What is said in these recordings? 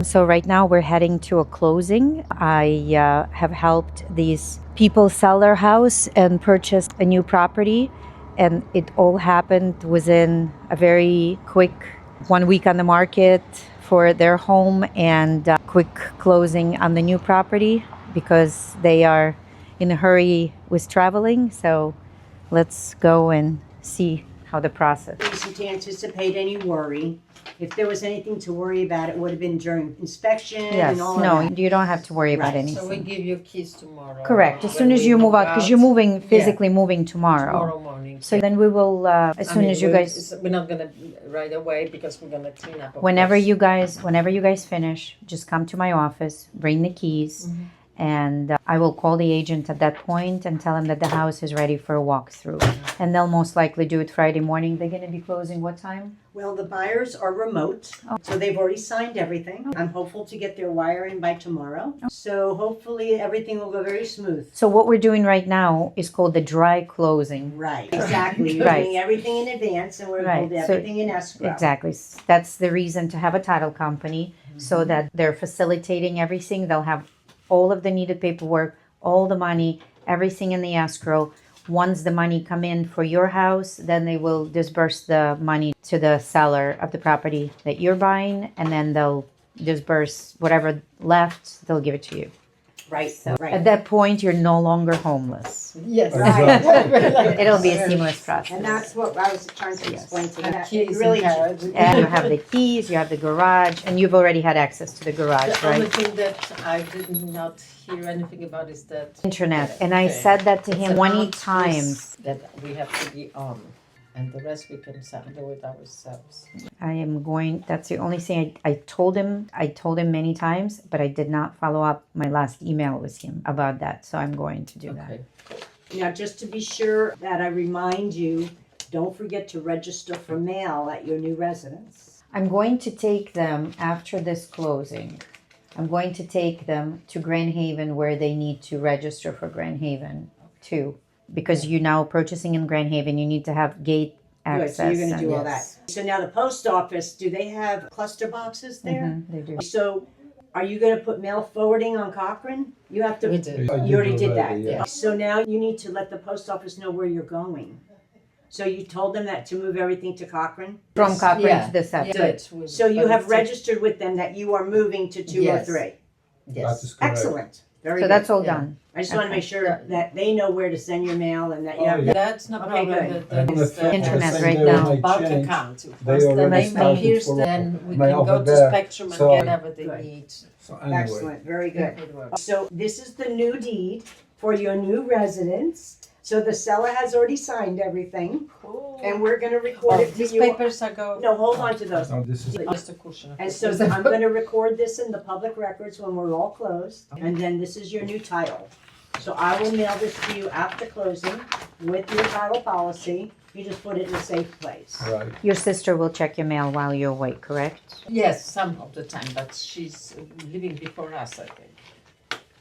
So right now we're heading to a closing. I have helped these people sell their house and purchase a new property, and it all happened within a very quick 1 week on the market for their home and quick closing on the new property because they are in a hurry with traveling. So let's go and see how the process. Reason to anticipate any worry. If there was anything to worry about, it would have been during inspection Yes, and all no, of that. you don't have to worry about Right. anything. So we give you keys tomorrow. Correct. As when soon as we you move out, because you're moving, Yeah. physically moving tomorrow. Tomorrow morning. So then we will, as soon as you guys, We're not gonna right away because we're gonna clean up. of whenever course. you guys finish, just come to my office, bring the keys, and I will call the agent at that point and tell him that the house is ready for a walkthrough. And they'll most likely do it Friday morning. They're going to be closing what time? Well, the buyers are remote, so they've already signed everything. I'm hopeful to get their wire in by tomorrow. So hopefully everything will go very smooth. So what we're doing right now is called the dry closing. Right, exactly. You're Right. doing everything in advance and we're Right. holding So- everything in escrow. Exactly. That's the reason to have a title company so that they're facilitating everything. They'll have all of the needed paperwork, all the money, everything in the escrow. Once the money come in for your house, then they will disperse the money to the seller of the property that you're buying, and then they'll disperse whatever left, they'll give it to you. Right, So right. at that point, you're no longer homeless. Yes. Exactly. It'll be a seamless process. And that's what I was trying to Yes. explain to And them. keys It really and carriage. And you have the keys, you have the garage, and you've already had access to the garage, The only right? thing that I did not hear anything about is that Internet. And I Okay. said that to it's him an 20 on times. that we have to be on, and the rest we can do it ourselves. I am going, that's the only thing I told him. I told him many times, but I did not follow up my last email with him about that. So I'm going to do that. Okay. Now, just to be sure that I remind you, don't forget to register for mail at your new residence. I'm going to take them after this closing. I'm going to take them to Grand Haven where they need to register for Grand Haven too. Because you're now purchasing in Grand Haven, you need to have gate Good, access. so you're gonna and- do all yes. that. So now the post office, do they have cluster boxes there? Mhm, they do. So are you gonna put mail forwarding on Cochrane? You have to. We do. You already did that. Yeah. So now you need to let the post office know where you're going. So you told them that to move everything to Cochrane? From Cochrane Yeah. to the south. Yeah, So you but have it's- registered with them that you are moving to 203? That Yes. is correct. Excellent. Very So good. that's all Yeah. done. I just want to Okay. make sure that they know where to send your mail and that you Oh, have. yeah. That's no Okay, problem. good. That And is if the Internet the right same day now. when I bank change, account. they Once the already name started appears, for then we mail can go over to there. Spectrum and So- get everything Good. we need. So anyway, Excellent. Very good. It works. So this is the new deed for your new residence. So the seller has already signed everything, Cool. and we're going to record Oh, it for these you. papers are going. No, hold on to those. no, this is Just a cushion. And so I'm going to record this in the public records when we're all closed, and then this is your new title. So I will mail this to you after closing with your title policy. You just put it in a safe place. right. Your sister will check your mail while you're away, correct? Yes, some of the time, but she's living before us, I think.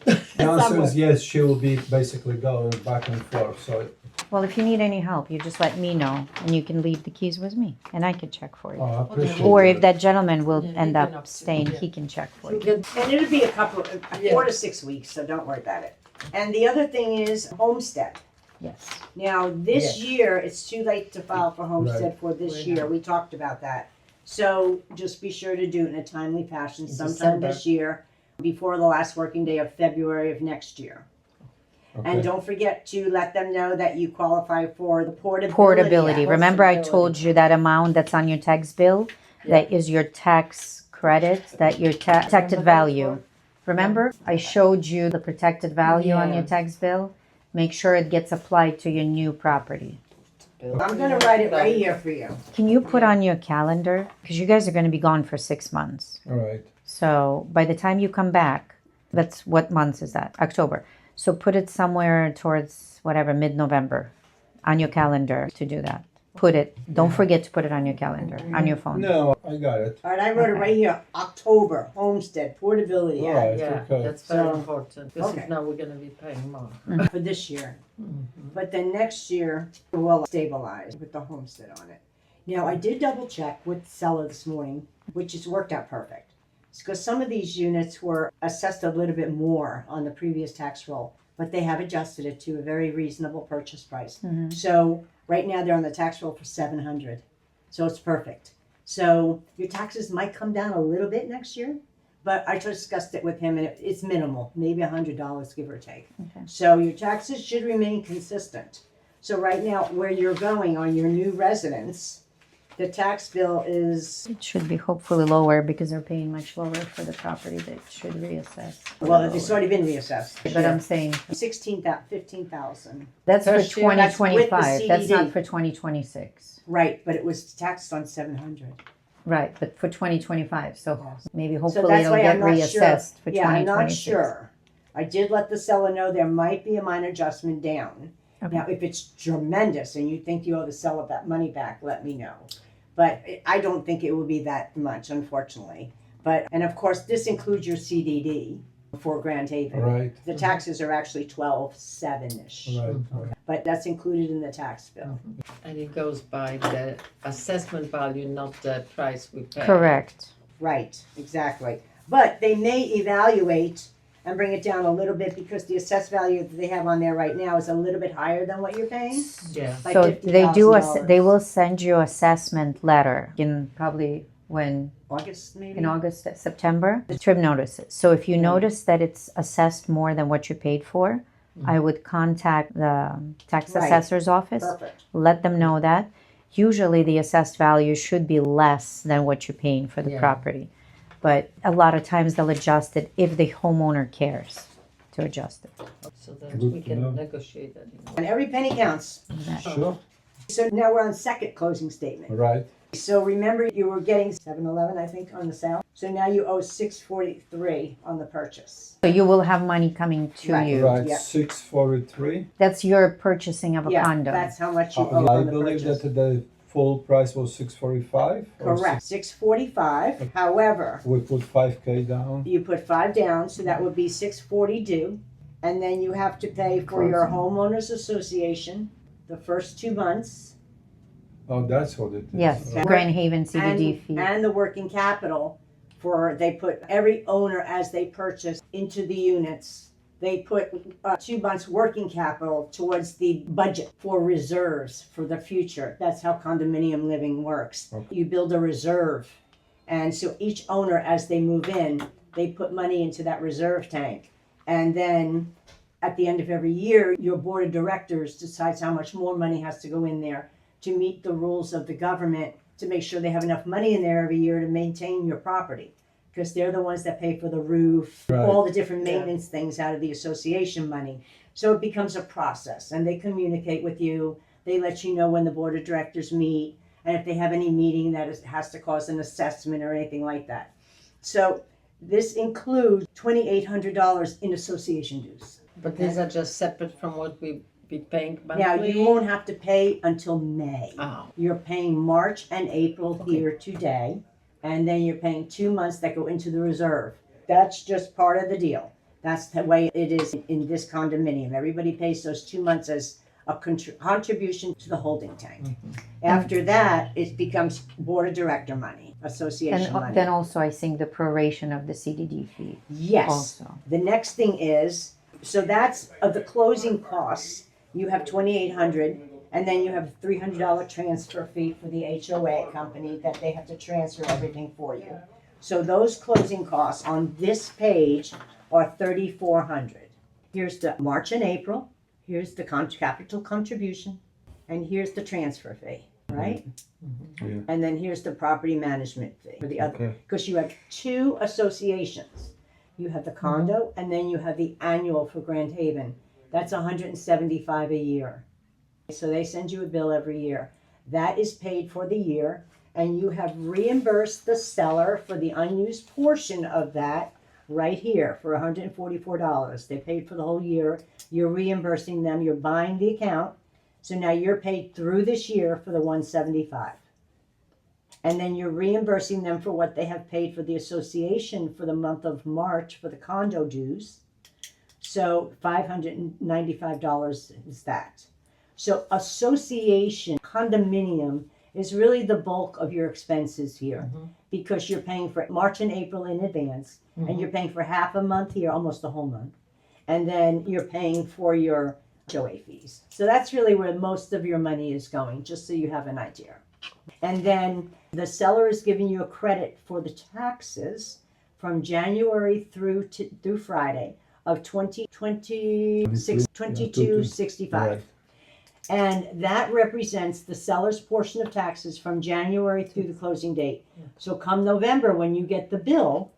The answer Somewhere. is yes. She will be basically going back and forth. So Well, if you need any help, you just let me know and you can leave the keys with me and I can check for you. I appreciate Or that. if that gentleman will Yeah, end he can up up- staying, yeah. he can check for We you. get And it'll be a couple, Yeah. 4 to 6 weeks, so don't worry about it. And the other thing is homestead. Yes. Now, this year, it's too late to file for homestead for this Right. year. We talked about that. So just be sure to do it in a timely fashion In sometime December. this year, before the last working day of February of next year. Okay. And don't forget to let them know that you qualify for the portability. Portability. Act. Remember I Portability. told you that amount that's on your tax bill? That is your tax credit, that your protected value. Remember? I showed you the protected value on your Yeah. tax bill. Make sure it gets applied to your new property. I'm gonna write it right here for you. Can you put on your calendar? Because you guys are going to be gone for 6 months. All right. So by the time you come back, that's what month is that? October. So put it somewhere towards whatever, mid-November on your calendar to do that. Put it, don't forget to put it on your calendar, on your phone. No, I got it. All right, I wrote it right here, October, homestead, portability All act right. Yeah, Okay. that's very So- important, because Okay. if not, we're gonna be paying more. for this year. But then next year, we'll stabilize with the homestead on it. Now, I did double check with the seller this morning, which has worked out perfect. because some of these units were assessed a little bit more on the previous tax roll, but they have adjusted it to a very reasonable purchase price. So right now they're on the tax roll for 700, so it's perfect. So your taxes might come down a little bit next year, but I discussed it with him and it's minimal, maybe $100 give or take. Okay. So your taxes should remain consistent. So right now, where you're going on your new residence, the tax bill is, It should be hopefully lower because they're paying much lower for the property. That should reassess. well, it's already been reassessed. But I'm saying 15,000. that's for First year, that's with the 2025. That's not CDD. for 2026. Right, but it was taxed on 700. Right, but for 2025. So Yes. maybe So hopefully that's it'll why get I'm not reassessed for sure. Yeah, I'm not 2026. sure. I did let the seller know there might be a minor adjustment down. Okay. Now, if it's tremendous and you think you owe the seller that money back, let me know. But I don't think it will be that much, unfortunately. But, and of course, this includes your CDD for Grand Haven. Right, The taxes are actually 12.7-ish, right. but that's included in the tax bill. And it goes by the assessment value, not the price we pay. Correct. Right, exactly. But they may evaluate and bring it down a little bit because the assessed value that they have on there right now is a little bit higher than what you're paying. Yeah. Like So they do. $50,000. They will send you assessment letter in probably when August, maybe? in August, September. The trim notices. So if you notice that it's assessed more than what you paid for, I would contact the tax Right. assessor's office. Perfect. Let them know that. Usually the assessed value should be less than what you're paying for the Yeah. property. But a lot of times they'll adjust it if the homeowner cares to adjust it. So that Good we to can know. negotiate that. And every penny counts. Sure, So now we're on second closing statement. right. So remember you were getting 711, I think, on the sale. So now you owe 643 on the purchase. So you will have money coming to Right. you. Right, Yeah. 643. That's your purchasing of a Yeah, condo. that's how much you I owe on the believe purchase. that the full price was 645. or Correct, 645. However, We put 5K down. you put 5 down, so that would be 640 due. And then you have to pay for your homeowners association the first 2 months. Oh, that's what it is. Yes, Okay. Grand Haven CDD fee. And the working capital they put every owner as they purchase into the units, they put 2 months working capital towards the budget for reserves for the future. That's how condominium living works. Okay. You build a reserve. And so each owner, as they move in, they put money into that reserve tank. And then at the end of every year, your board of directors decides how much more money has to go in there to meet the rules of the government, to make sure they have enough money in there every year to maintain your property. Because they're the ones that pay for the roof, Right. all the different maintenance things out of the association money. So it becomes a process, and they communicate with you. They let you know when the board of directors meet, and if they have any meeting that has to cause an assessment or anything like that. So this includes $2,800 in association dues. But these are just separate from what we be paying monthly? Now, you won't have to pay until May. Oh, You're paying March and April Okay. here today, and then you're paying 2 months that go into the reserve. That's just part of the deal. That's the way it is in this condominium. Everybody pays those 2 months as a contribution to the holding tank. After that, it becomes board of director money, association And money. then also I think the proration of the CDD fee Yes. also. The next thing is, so that's of the closing costs. You have 2,800, and then you have a $300 transfer fee for the HOA company that they have to transfer everything for you. So those closing costs on this page are 3,400. Here's the March and April. Here's the capital contribution, and here's the transfer fee, right? Yeah. And then here's the property management fee for the other, Okay. because you have 2 associations. You have the condo, and then you have the annual for Grand Haven. That's $175 a year. So they send you a bill every year. That is paid for the year, and you have reimbursed the seller for the unused portion of that right here for $144. They paid for the whole year. You're reimbursing them. You're buying the account. So now you're paid through this year for the $175. And then you're reimbursing them for what they have paid for the association for the month of March for the condo dues. So $595 is that. So association condominium is really the bulk of your expenses here Mhm. because you're paying for March and April in advance, and Mhm. you're paying for half a month here, almost a whole month, and then you're paying for your HOA fees. So that's really where most of your money is going, just so you have an idea. And then the seller is giving you a credit for the taxes from January through Friday of 2265. Right. And that represents the seller's portion of taxes from January through the closing date. So come November, when you get the bill,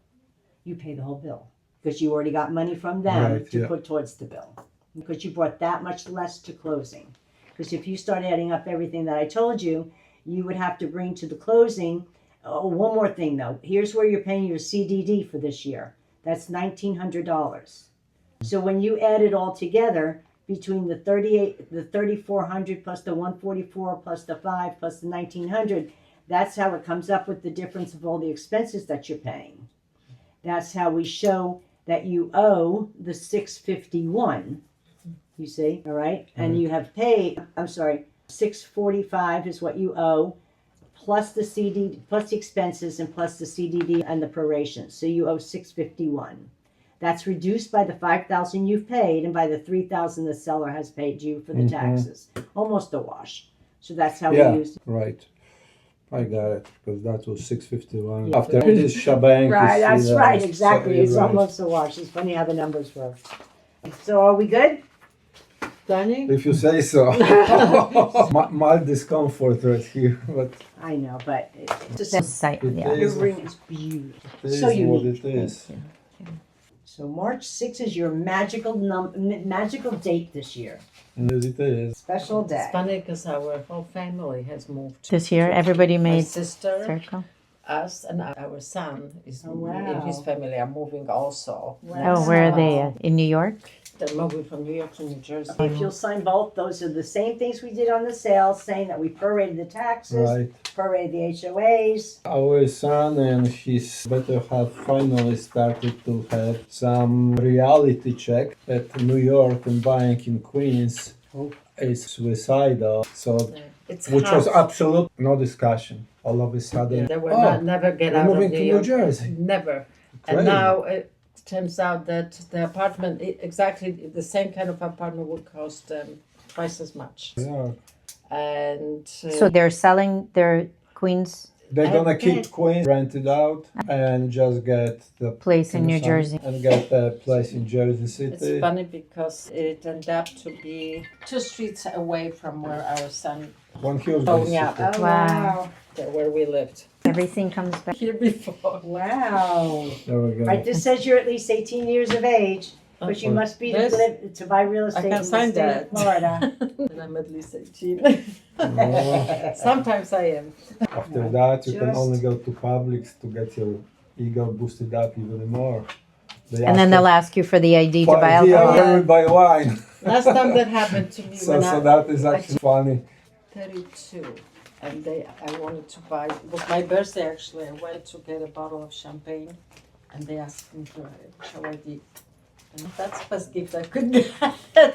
you pay the whole bill because you already got money from them Right, to yeah. put towards the bill because you brought that much less to closing. Because if you start adding up everything that I told you, you would have to bring to the closing. Oh, one more thing though. Here's where you're paying your CDD for this year. That's $1,900. So when you add it all together, between the 3,400 plus the 144 plus the 5 plus the 1,900, that's how it comes up with the difference of all the expenses that you're paying. That's how we show that you owe the 651. You see, all right? And you have paid, I'm sorry, 645 is what you owe, plus the CD, plus the expenses and plus the CDD and the proration. So you owe 651. That's reduced by the 5,000 you've paid and by the 3,000 the seller has paid you for the taxes. Almost a wash. So that's how Yeah, we use it. right. I got it, because that was 651. Yeah. After this shebang. Right, you see that's that. right, exactly. So, It's you're right. almost a wash. It's funny how the numbers work. So are we good? Danny? If you say so. Mild discomfort right here, but I know, but it's The just site, It yeah. your is. ring is beautiful. it is So what unique. it is. So March 6th is your magical date this year. Yes, it is. Special day. It's funny because our whole family has moved. This year, everybody My made sister, circle. us, and our son is Oh, wow. in his family are moving also. Wow. Oh, where are they? In New York? They're moving from New York to New Jersey. If you'll sign both, those are the same things we did on the sale, saying that we prorated the taxes, Right. prorated the HOAs. Our son and his better half finally started to have some reality check at New York and buying in Queens. Oh. It's suicidal. So, It's which was hard. absolute no discussion. All of a sudden, They will oh, not never get we're out moving of to New New York. Jersey. Never. Crazy. And now it turns out that the apartment, exactly the same kind of apartment, would cost twice as much. Yeah. And So they're selling their Queens They're gonna I keep bet. Queens rented out and just get the place in New Jersey. and get a place in Jersey it's City. funny because it ended up to be 2 streets away from where our son, One huge Oh, yeah. city. Wow. where we lived Everything comes back. here before. Wow. There we go. Right, this says you're at least 18 years of age, but you must be This- to buy real estate in can the sign state that. of Florida. And I'm at least 18. Oh, Sometimes I am. after that, you can Just- only go to Publix to get your ego boosted up even more. They And then ask they'll ask you for the ID to buy yeah, alcohol. where we buy wine. Last time that happened to me So, when so I that is actually funny. 32, and I wanted to buy. It was my birthday actually. I went to get a bottle of champagne, and they asked me to show ID. And that's the best gift I could get.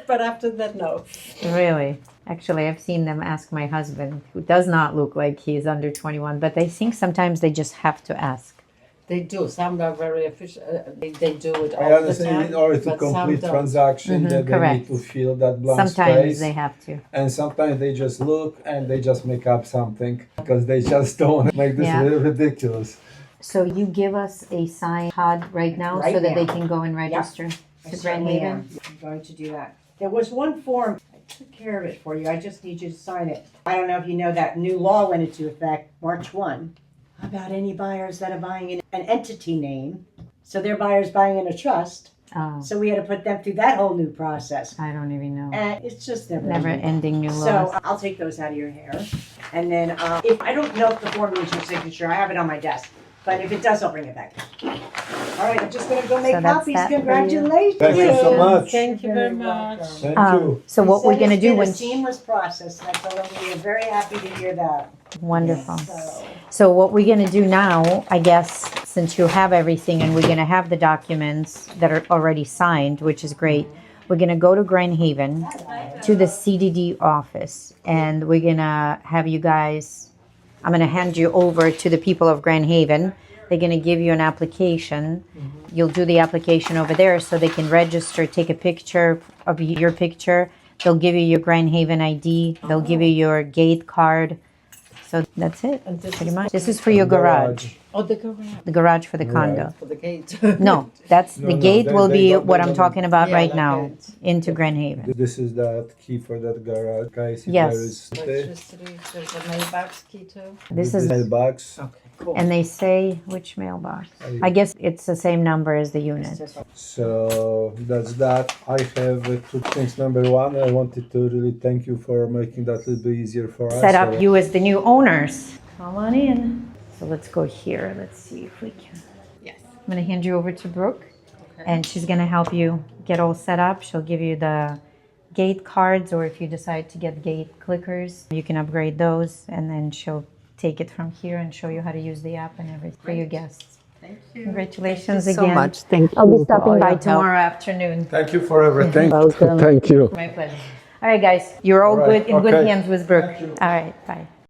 But after that, no. Really? Actually, I've seen them ask my husband, who does not look like he's under 21, but they think sometimes they just have to ask. They do. Some are very efficient. They do it all I the understand time. in order to but some complete don't. transaction that they correct. need to fill that blank Sometimes space. they have to. And sometimes they just look and they just make up something because they just don't want to make this Yeah. a little ridiculous. So you give us a signed card right now Right so that they now. can go and register I to Grand certainly Haven? am. I'm going to do that. There was one form, I took care of it for you, I just need you to sign it. I don't know if you know that new law went into effect March 1 about any buyers that are buying in an entity name. So they're buyers buying in a trust. Oh, So we had to put them through that whole new process. I don't even know. And it's just Never ending. ending new So laws. I'll take those out of your hair. And then if I don't know if the form needs your signature, I have it on my desk. But if it does, I'll bring it back. All right, I'm just going to go make So that's copies. that for you. Congratulations. Thank you so much. Thank you You're very very much. welcome. Thank you. So what we're gonna do It's when been a seamless process, and I told them we are very happy to hear that. wonderful. So, So what we're gonna do now, I guess, since you have everything and we're gonna have the documents that are already signed, which is great, we're gonna go to Grand Haven to the CDD office and we're gonna have you guys I'm going to hand you over to the people of Grand Haven. They're going to give you an application. You'll do the application over there so they can register, take a picture of your picture. They'll give you your Grand Haven ID. They'll give you your gate card. So that's it, And this pretty is much. This is for your garage. Oh, the garage The garage for the condo. for the gate. No, that's the No, gate they- will they be got what the I'm one- talking about Yeah, right like now it. into Grand Haven. This is that key for that garage, guys. If Yes. there is Electricity, there's a mailbox key too. This is, mailbox. Okay, cool. and they say which mailbox. I guess it's the same number as the unit. So that's that. I have two things. Number one, I wanted to really thank you for making that a little bit easier for us. Set up you as the new owners. Come on in. So let's go here. Let's see if we can. Yes. I'm gonna hand you over to Brooke, Okay. and she's gonna help you get all set up. She'll give you the gate cards, or if you decide to get gate clickers, you can upgrade those, and then she'll take it from here and show you how to use the app and everything for your guests. Thank you. Congratulations so again. much. Thank you. I'll be for stopping all by your help. tomorrow afternoon. Thank you for everything. Welcome. Thank you. My pleasure. All right, guys, you're all All right, good in good okay. hands with Brooke. All right, bye.